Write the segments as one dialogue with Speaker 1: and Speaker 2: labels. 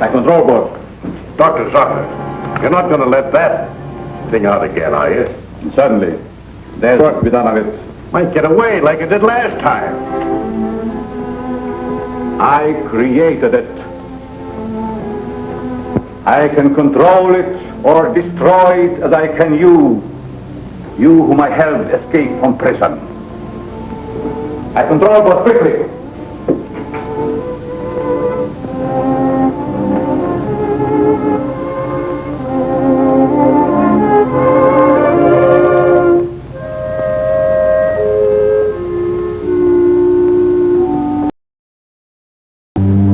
Speaker 1: I control both.
Speaker 2: Dr. Zorka, you're not going to let that thing out again, are you?
Speaker 1: Certainly. There's work to be done on it.
Speaker 2: Might get away like it did last time.
Speaker 1: I created it. I can control it or destroy it as I can you. You whom I helped escape from prison. I control both quickly.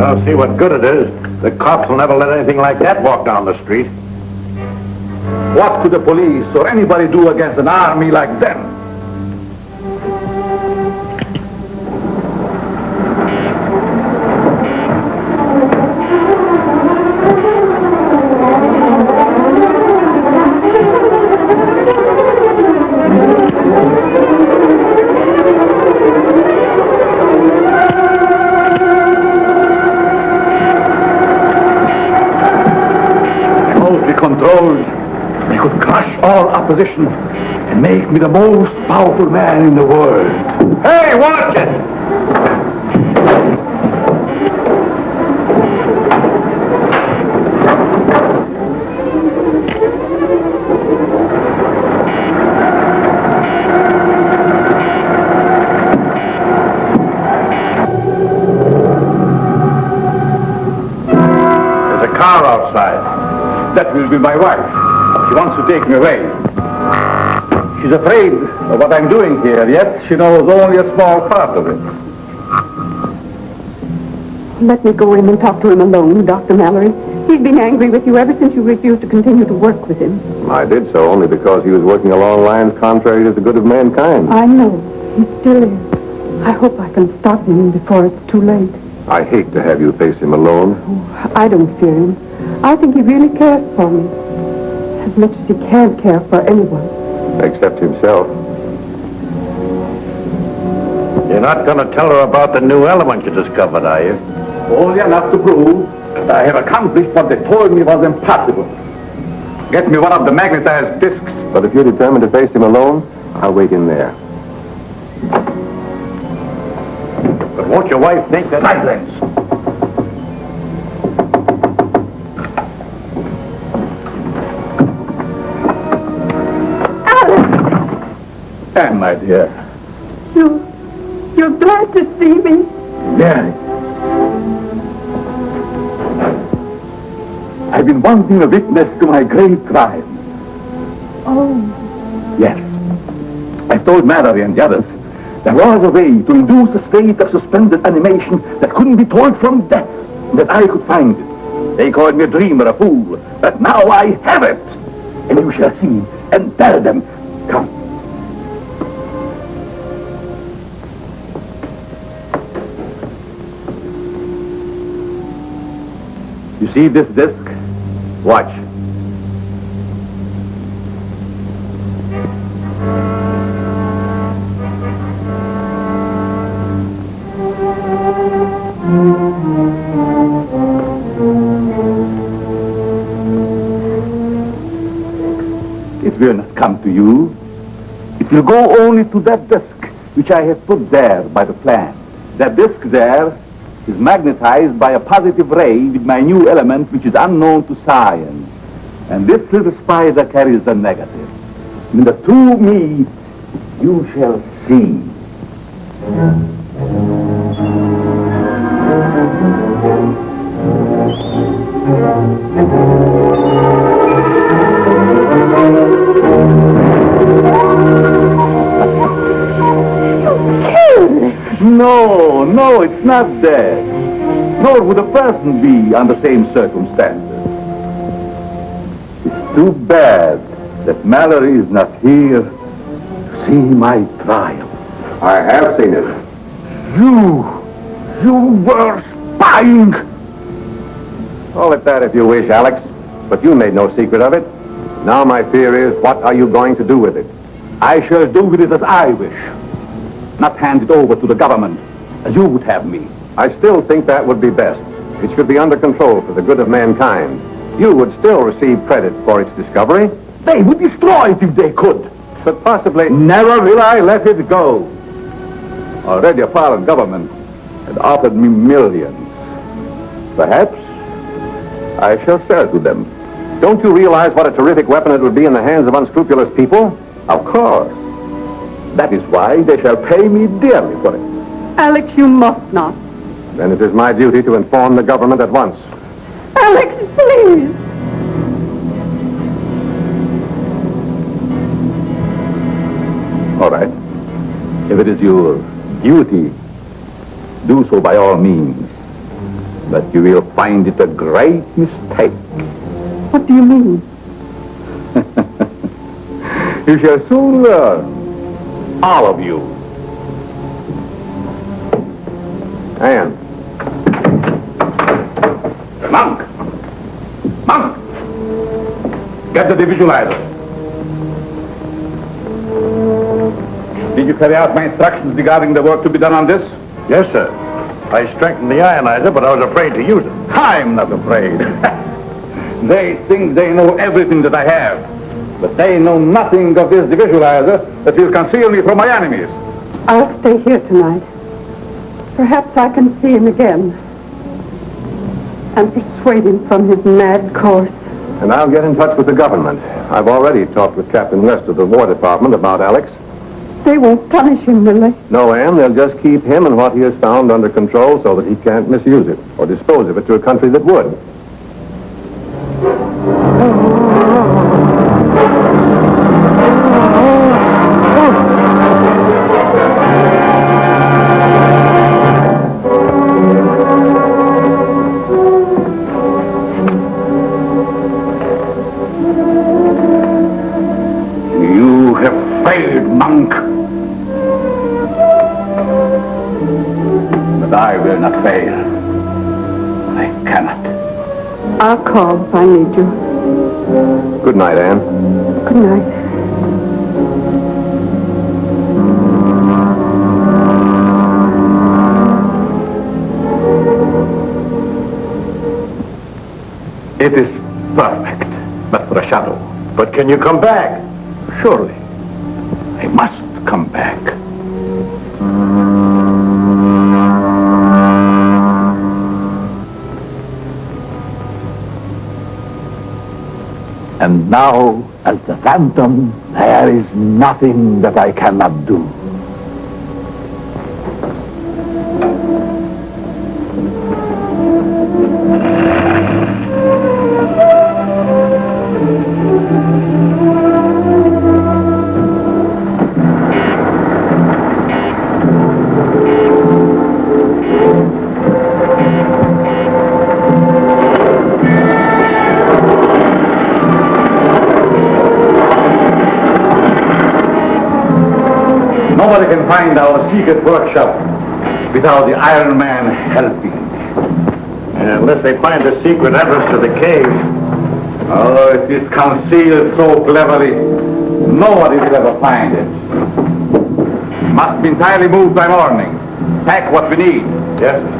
Speaker 2: I'll see what good it is. The cops will never let anything like that walk down the street.
Speaker 1: What could the police or anybody do against an army like them? Controlled, I could crush all opposition and make me the most powerful man in the world.
Speaker 2: Hey, watch it! There's a car outside.
Speaker 1: That will be my wife. She wants to take me away. She's afraid of what I'm doing here, yet she knows only a small part of it.
Speaker 3: Let me go in and talk to him alone, Dr. Mallory. He's been angry with you ever since you refused to continue to work with him.
Speaker 4: I did so only because he was working along lines contrary to the good of mankind.
Speaker 3: I know. He still is. I hope I can stop him before it's too late.
Speaker 4: I hate to have you face him alone.
Speaker 3: Oh, I don't fear him. I think he really cares for me. As much as he can care for anyone.
Speaker 4: Except himself.
Speaker 2: You're not going to tell her about the new element you discovered, are you?
Speaker 1: Only enough to prove that I have accomplished what they told me was impossible. Get me one of the magnetized discs.
Speaker 4: But if you're determined to face him alone, I'll wait in there.
Speaker 2: But won't your wife think that...
Speaker 1: Silence! Anne, my dear.
Speaker 3: You're glad to see me?
Speaker 1: Very. I've been wanting a witness to my great crime.
Speaker 3: Oh.
Speaker 1: Yes. I've told Mallory and the others there was a way to induce a state of suspended animation that couldn't be told from death, that I could find it. They called me a dreamer, a fool, but now I have it. And you shall see and tell them. Come. You see this disc? Watch. It will not come to you. It will go only to that disc which I have put there by the plan. That disc there is magnetized by a positive ray with my new element which is unknown to science. And this little spider carries the negative. When the two meet, you shall see. No, it's not dead. Nor would a person be under same circumstances. It's too bad that Mallory is not here to see my trial.
Speaker 4: I have seen it.
Speaker 1: You were spying.
Speaker 4: Call it that if you wish, Alex. But you made no secret of it. Now my fear is, what are you going to do with it?
Speaker 1: I shall do with it as I wish. Not hand it over to the government, as you would have me.
Speaker 4: I still think that would be best. It should be under control for the good of mankind. You would still receive credit for its discovery.
Speaker 1: They would destroy it if they could.
Speaker 4: But possibly...
Speaker 1: Never will I let it go. Already a foreign government had offered me millions. Perhaps I shall sell to them.
Speaker 4: Don't you realize what a terrific weapon it would be in the hands of unscrupulous people?
Speaker 1: Of course. That is why they shall pay me dearly for it.
Speaker 3: Alex, you must not.
Speaker 4: Then it is my duty to inform the government at once.
Speaker 3: Alex, please.
Speaker 1: All right. If it is your duty, do so by all means. But you will find it a great mistake.
Speaker 3: What do you mean?
Speaker 1: You shall soon learn. All of you.
Speaker 4: Anne.
Speaker 1: Monk! Monk! Get the visualizer. Did you carry out my instructions regarding the work to be done on this?
Speaker 2: Yes, sir. I strengthened the ionizer, but I was afraid to use it.
Speaker 1: I'm not afraid. They think they know everything that I have, but they know nothing of this visualizer that will conceal me from my enemies.
Speaker 3: I'll stay here tonight. Perhaps I can see him again and persuade him from his mad course.
Speaker 4: And I'll get in touch with the government. I've already talked with Captain West of the War Department about Alex.
Speaker 3: They won't punish him, will they?
Speaker 4: No, Anne, they'll just keep him and what he has found under control so that he can't misuse it or dispose of it to a country that would.
Speaker 1: You have failed, monk. But I will not fail. I cannot.
Speaker 3: I'll call if I need you.
Speaker 4: Good night, Anne.
Speaker 3: Good night.
Speaker 1: It is perfect, but for a shadow.
Speaker 2: But can you come back?
Speaker 1: Surely, I must come back. And now, as the Phantom, there is nothing that I cannot do. Nobody can find our secret workshop without the Iron Man helping.
Speaker 2: Unless they find the secret entrance to the cave.
Speaker 1: Oh, it is concealed so cleverly, nobody will ever find it. Must be entirely moved by morning. Pack what we need.
Speaker 2: Yes.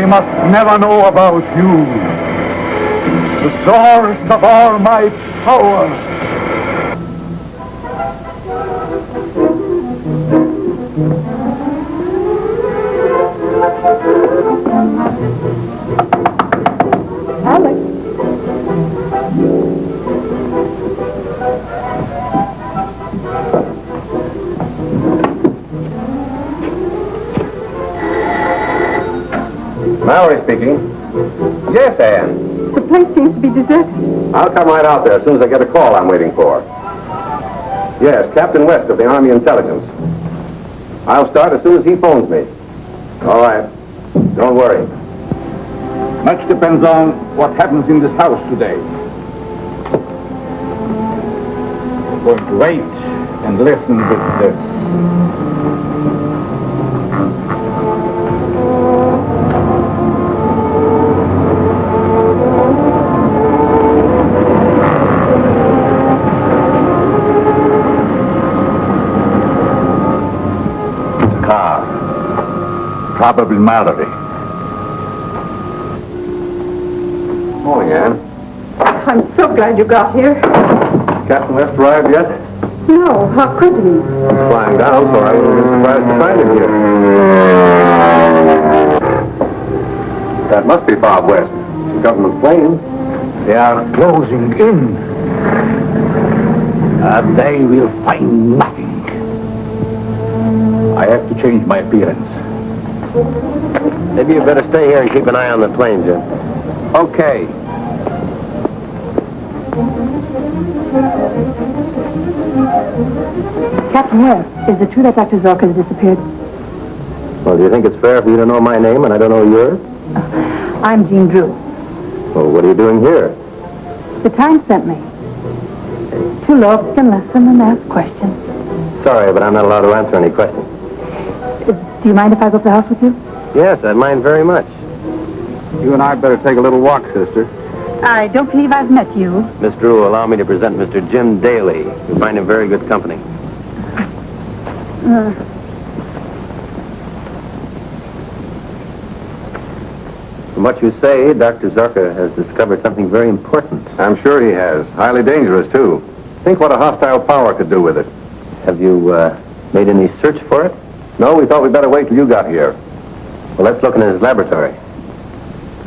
Speaker 1: must never know about you. The source of all my power.
Speaker 3: Alex.
Speaker 4: Mallory speaking. Yes, Anne.
Speaker 3: The place seems to be deserted.
Speaker 4: I'll come right out there as soon as I get a call I'm waiting for. Yes, Captain West of the Army Intelligence. I'll start as soon as he phones me. All right. Don't worry.
Speaker 1: Much depends on what happens in this house today. I'm going to wait and listen with this. Probably Mallory.
Speaker 4: Morning, Anne.
Speaker 3: I'm so glad you got here.
Speaker 4: Captain West arrived yet?
Speaker 3: No, how could he?
Speaker 4: He's flying down, so I wouldn't be surprised to find him here. That must be Bob West. It's a government plane.
Speaker 1: They are closing in. They will find nothing. I have to change my appearance.
Speaker 4: Maybe you better stay here and keep an eye on the plane, Jim.
Speaker 1: Okay.
Speaker 3: Captain West, is it true that Dr. Zorka has disappeared?
Speaker 4: Well, do you think it's fair for you to know my name and I don't know yours?
Speaker 3: I'm Jean Drew.
Speaker 4: Well, what are you doing here?
Speaker 3: The Times sent me. To look and listen and ask questions.
Speaker 4: Sorry, but I'm not allowed to answer any questions.
Speaker 3: Do you mind if I go up the house with you?
Speaker 4: Yes, I'd mind very much.
Speaker 1: You and I better take a little walk, sister.
Speaker 3: I don't believe I've met you.
Speaker 4: Miss Drew, allow me to present Mr. Jim Daly. You'll find him very good company. From what you say, Dr. Zorka has discovered something very important. I'm sure he has. Highly dangerous, too. Think what a hostile power could do with it. Have you made any search for it? No, we thought we'd better wait till you got here. Well, let's look in his laboratory.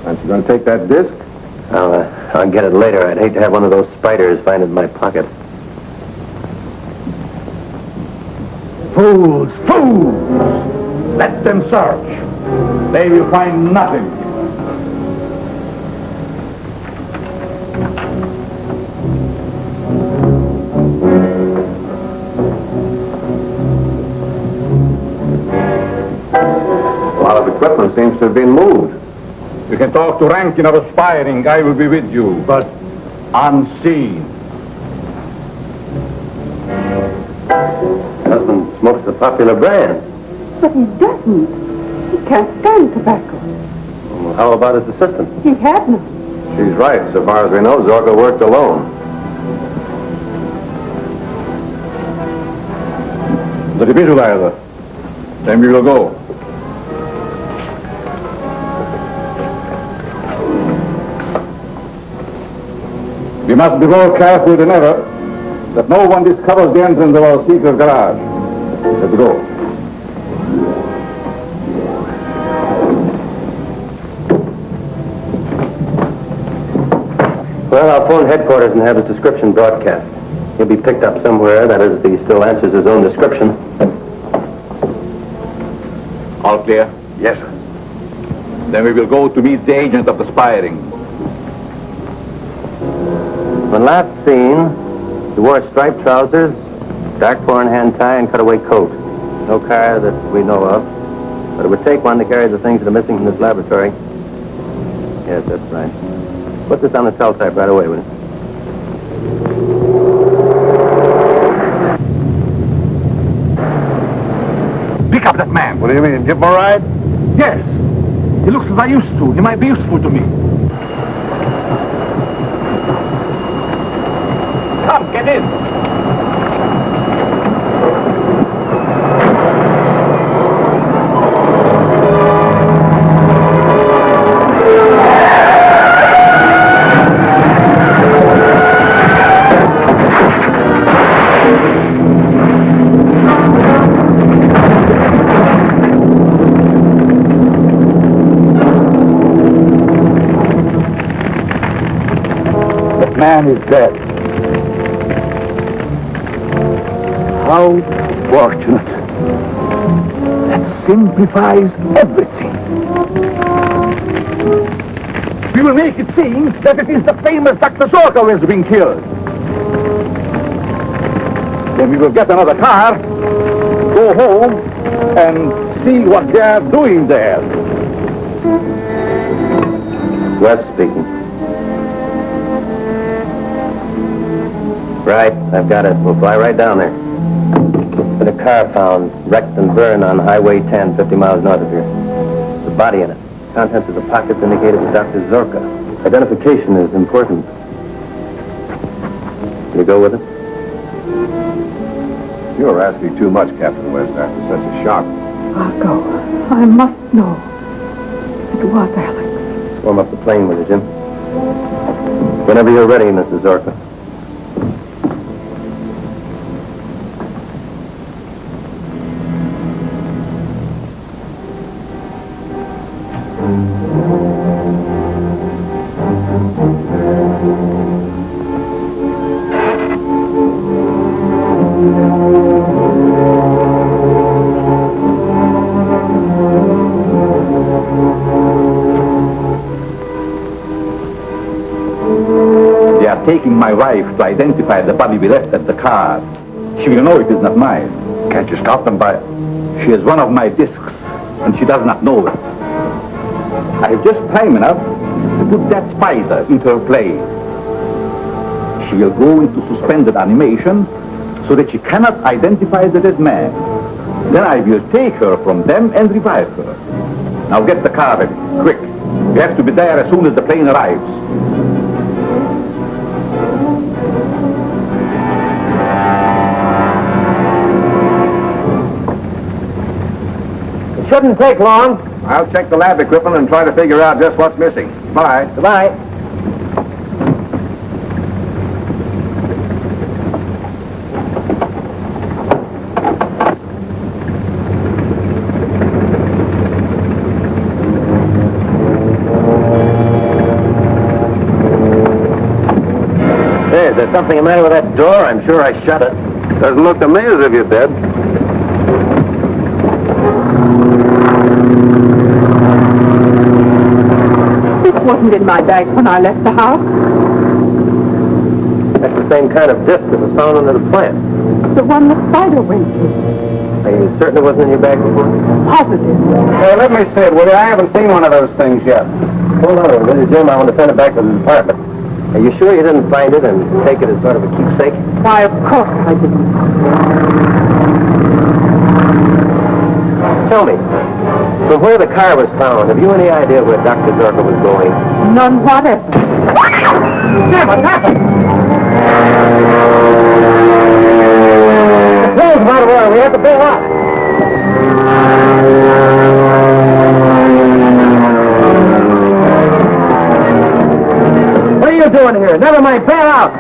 Speaker 4: Aren't you going to take that disc? I'll get it later. I'd hate to have one of those spiders find it in my pocket.
Speaker 1: Fools! Fools! Let them search. They will find nothing.
Speaker 4: A lot of equipment seems to have been moved.
Speaker 1: You can talk to Rankin of aspiring. I will be with you, but unseen.
Speaker 4: Husband smokes a popular brand.
Speaker 3: But he doesn't. He can't stand tobacco.
Speaker 4: Well, how about his assistant?
Speaker 3: He had none.
Speaker 4: She's right. So far as we know, Zorka worked alone.
Speaker 1: The visualizer. Then we will go. We must be more careful than ever that no one discovers the entrance of our secret garage. Let's go.
Speaker 4: Well, I'll phone headquarters and have his description broadcast. He'll be picked up somewhere, that is, if he still answers his own description.
Speaker 1: All clear?
Speaker 4: Yes, sir.
Speaker 1: Then we will go to meet the agent of the spy ring.
Speaker 4: When last seen, he wore striped trousers, dark four-in-hand tie, and cutaway coat. No car that we know of, but it would take one to carry the things that are missing from this laboratory. Yes, that's right. Put this on the teletype right away, will you?
Speaker 1: Pick up that man.
Speaker 4: What do you mean, give him a ride?
Speaker 1: Yes. He looks as I used to. He might be useful to me. Come, get in. man is dead. How fortunate. That simplifies everything. We will make it seem that it is the famous Dr. Zorka who has been killed. Then we will get another car, go home, and see what they are doing there.
Speaker 4: West speaking. Right, I've got it. We'll fly right down there. Been a car found, wrecked and burned on Highway 10, 50 miles north of here. There's a body in it. Contents of the pockets indicated with Dr. Zorka. Identification is important. You go with it?
Speaker 2: You're asking too much, Captain West, after such a shock.
Speaker 3: I'll go. I must know. It was Alex.
Speaker 4: Warm up the plane with you, Jim. Whenever you're ready, Mrs. Zorka.
Speaker 1: Taking my wife to identify the body we left at the car. She will know it is not mine.
Speaker 2: Can't you stop them by...
Speaker 1: She is one of my discs, and she does not know it. I have just time enough to put that spider into her plane. She will go into suspended animation so that she cannot identify the dead man. Then I will take her from them and revive her. Now get the car ready, quick. We have to be there as soon as the plane arrives.
Speaker 4: Shouldn't take long.
Speaker 2: I'll check the lab equipment and try to figure out just what's missing. Bye.
Speaker 4: Goodbye. Hey, is there something the matter with that door? I'm sure I shut it.
Speaker 2: Doesn't look to me as if you did.
Speaker 3: Wasn't in my bag when I left the house.
Speaker 4: That's the same kind of disc that was found under the plant.
Speaker 3: The one the spider went to.
Speaker 4: Are you certain it wasn't in your bag before?
Speaker 3: Positive.
Speaker 2: Hey, let me see it, will you? I haven't seen one of those things yet.
Speaker 4: Hold on a minute, Jim. I want to send it back to the department. Are you sure you didn't find it and take it as sort of a keepsake?
Speaker 3: Why, of course I didn't.
Speaker 4: Tell me, from where the car was found, have you any idea where Dr. Zorka was going?
Speaker 3: None whatever.
Speaker 4: Jim, what happened? The plane's out of order. We have to bail out. What are you doing here? Never mind, bail out.